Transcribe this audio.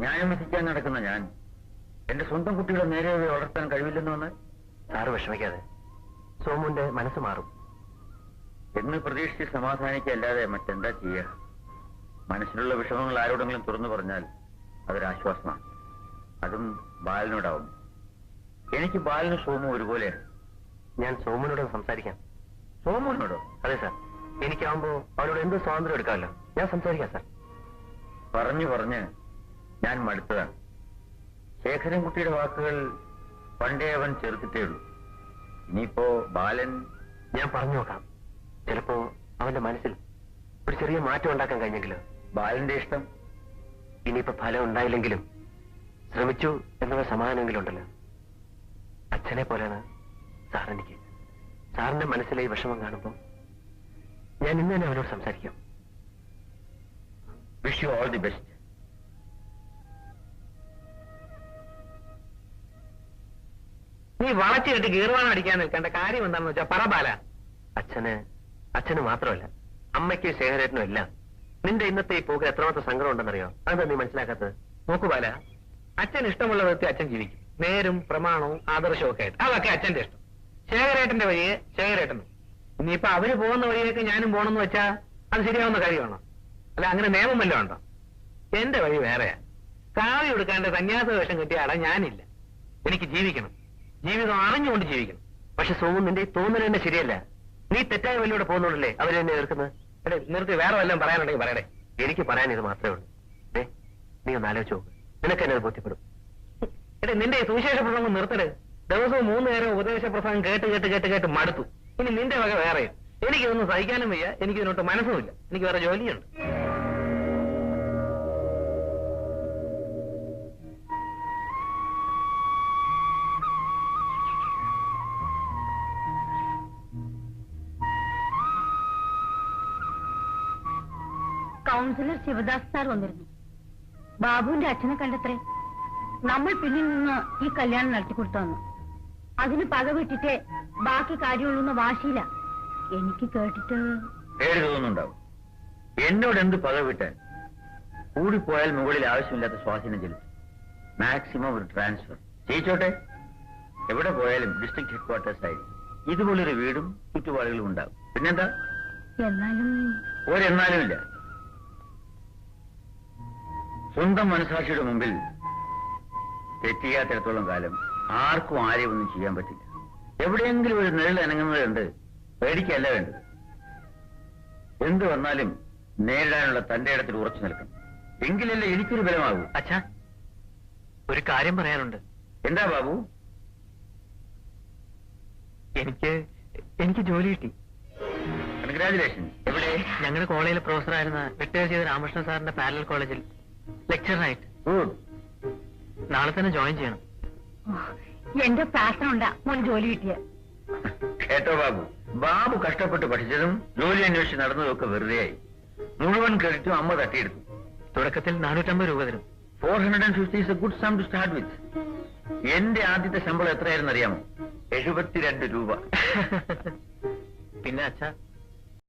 ന്യായം വിധിക്കാൻ നടക്കുന്ന ഞാൻ എന്റെ സ്വന്തം കുട്ടികളെ നേരെ വളർത്താൻ കഴിവില്ലെന്ന് വന്നാൽ സാറ് വിഷമിക്കാതെ, സോമുന്റെ മനസ്സ് മാറും എന്ന് പ്രതീക്ഷിച്ച് സമാധാനിക്കല്ലാതെ മറ്റെന്താ ചെയ്യുക? മനസ്സിലുള്ള വിഷമങ്ങൾ ആരോടെങ്കിലും തുറന്നു പറഞ്ഞാൽ അതൊരാശ്വാസമാണ്. അതും ബാലനോടാവും. എനിക്ക് ബാലനും സോമും ഒരുപോലെയാണ്. ഞാൻ സോമുനോട് സംസാരിക്കാം. സോമുനോടോ? അതെ സാർ, എനിക്കാവുമ്പോ അവനോട് എന്ത് സ്വാതന്ത്ര്യം എടുക്കാമല്ലോ. ഞാൻ സംസാരിക്കാം സാർ. പറഞ്ഞ് ഞാൻ മടുത്തതാണ്. ശേഖരൻകുട്ടിയുടെ വാക്കുകൾ പണ്ടേ അവൻ ചെറുത്തിട്ടേ ഉള്ളൂ. ഇനിയിപ്പോ ബാലൻ... ഞാൻ പറഞ്ഞു നോക്കാം. ചിലപ്പോ അവന്റെ മനസ്സിൽ ഒരു ചെറിയ മാറ്റം ഉണ്ടാക്കാൻ കഴിഞ്ഞെങ്കിലോ. ബാലന്റെ ഇഷ്ടം. ഇനിയിപ്പോ ഫലം ഉണ്ടായില്ലെങ്കിലും ശ്രമിച്ചു എന്നുള്ള സമാധാനമെങ്കിലും ഉണ്ടല്ലോ. അച്ഛനെ പോലെയാണ് സാറെനിക്ക്. സാറിന്റെ മനസ്സിലെ ഈ വിഷമം കാണുമ്പോൾ ഞാൻ ഇന്ന് തന്നെ അവനോട് സംസാരിക്കാം. Wish you all the best. നീ വളച്ചു കെട്ടി ഗീർവാണം അടിക്കാൻ നിൽക്കേണ്ട കാര്യം എന്താണെന്ന് വെച്ചാൽ പറ ബാല. അച്ഛന് മാത്രമല്ല, അമ്മയ്ക്ക് ശേഖരേട്ടനും എല്ലാം നിന്റെ ഇന്നത്തെ ഈ പോക്ക് എത്രമാത്രം സങ്കടം ഉണ്ടെന്നറിയോ? അതെന്താ നീ മനസ്സിലാക്കാത്തത്? നോക്കു ബാല, അച്ഛൻ ഇഷ്ടമുള്ള വിധത്തിൽ അച്ഛൻ ജീവിക്കും. നേരും പ്രമാണവും ആദർശവും ഒക്കെ ആയിട്ട്. അതൊക്കെ അച്ഛന്റെ ഇഷ്ടം. ശേഖരേട്ടന്റെ വഴിയെ ശേഖരേട്ടനും. ഇനിയിപ്പൊ അവര് പോകുന്ന വഴിയൊക്കെ ഞാനും പോകണമെന്ന് വെച്ചാ അത് ശരിയാവുന്ന കാര്യമാണോ? അല്ല, അങ്ങനെ നിയമം വല്ലതും ഉണ്ടോ? എന്റെ വഴി വേറെയാ. കാവ്യ എടുക്കാണ്ട് സന്യാസ വേഷം കിട്ടിയ ആളെ ഞാനില്ല. എനിക്ക് ജീവിക്കണം. ജീവിതം അറിഞ്ഞുകൊണ്ട് ജീവിക്കണം. പക്ഷെ സോമു, നിന്റെ തോന്നൽ തന്നെ ശരിയല്ല. നീ തെറ്റായ വഴിയിലൂടെ പോകുന്നുണ്ടല്ലേ അവരെ എന്നെ എതിർക്കുന്നത്. എടേ, നിർത്തി. വേറെ വല്ലതും പറയാനുണ്ടെങ്കിൽ പറയടേ. എനിക്ക് പറയാൻ ഇത് മാത്രമേ ഉള്ളൂ. നീ ഒന്ന് ആലോചിച്ച് നോക്ക്, നിനക്ക് എന്നെ ബോധ്യപ്പെടും. എടേ, നിന്റെ ഈ സുവിശേഷ പ്രസംഗം നിർത്തട്. ദിവസവും 3 നേരം ഉപദേശ പ്രസംഗം കേട്ട് മടുത്തു. ഇനി നിന്റെ വക വേറെയും. എനിക്കിതൊന്നും സഹിക്കാനും വയ്യ. എനിക്കിതിനോട്ട് മനസ്സുമില്ല. എനിക്ക് വേറെ ജോലിയുണ്ട്. കൗൺസിലർ ശിവദാസ് സാർ വന്നിരുന്നു. ബാബുവിന്റെ അച്ഛനെ കണ്ടത്രേ. നമ്മൾ പിന്നിൽ നിന്ന് ഈ കല്യാണം നടത്തിക്കൊടുത്തു. അതിന് പക വിട്ടിട്ടേ ബാക്കി കാര്യമുള്ളൂന്ന് വാശിയില്ല. എനിക്ക് കേട്ടിട്ട് പേടി തോന്നുന്നുണ്ടാവും. എന്നോട് എന്ത് പക വിട്ടാൻ? കൂടിപ്പോയാൽ മുകളിൽ ആവശ്യമില്ലാത്ത സ്വാധീനം ചെലുത്തും. മാക്സിമം ഒരു ട്രാൻസ്ഫർ ചെയ്യിച്ചോട്ടെ. എവിടെ പോയാലും ഡിസ്ട്രിക്ട് ഹെഡ്ക്വാർട്ടേഴ്സ് ആയിരിക്കും. ഇതുപോലൊരു വീടും ചുറ്റുപാടുകളും ഉണ്ടാവും. പിന്നെന്താ? എന്നാലും ഒരെന്നാലും ഇല്ല. സ്വന്തം മനസാക്ഷിയുടെ മുമ്പിൽ തെറ്റിയാത്തിടത്തോളം കാലം ആർക്കും ആരെയും ഒന്നും ചെയ്യാൻ പറ്റില്ല. എവിടെയെങ്കിലും ഒരു നിഴൽ അനങ്ങുന്നതുണ്ട്. പേടിക്കല്ല വേണ്ടത്. എന്ത് വന്നാലും നേരിടാനുള്ള തന്റെ ഇടത്തിൽ ഉറച്ചു നിൽക്കണം. എങ്കിലല്ലേ എനിക്കൊരു ബലമാകൂ. അച്ഛാ, ഒരു കാര്യം പറയാനുണ്ട്. എന്താ ബാബു? എനിക്ക് ജോലി കിട്ടി. കൺഗ്രാജുലേഷൻ. എവിടെ? ഞങ്ങളുടെ കോളേജിലെ പ്രൊഫസറായിരുന്ന റിട്ടയർ ചെയ്ത രാമകൃഷ്ണൻ സാറിന്റെ പാരലൽ കോളേജിൽ ലെക്ചറായിട്ട്. ഗുഡ്. നാളെ തന്നെ ജോയിൻ ചെയ്യണം. എന്റെ പ്രാർത്ഥന ഉണ്ടാ മോൻ ജോലി കിട്ടിയ. കേട്ടോ ബാബു, ബാബു കഷ്ടപ്പെട്ട് പഠിച്ചതും ജോലി അന്വേഷിച്ച് നടന്നതും ഒക്കെ വെറുതെയായി. മുഴുവൻ ക്രെഡിറ്റും അമ്മ തട്ടിയെടുത്തു. തുടക്കത്തിൽ 450 രൂപ തരും. 450 is a good sum to start with. എന്റെ ആദ്യത്തെ ശമ്പളം എത്രയായിരുന്നു അറിയാമോ? 72 രൂപ. പിന്നെ അച്ഛാ,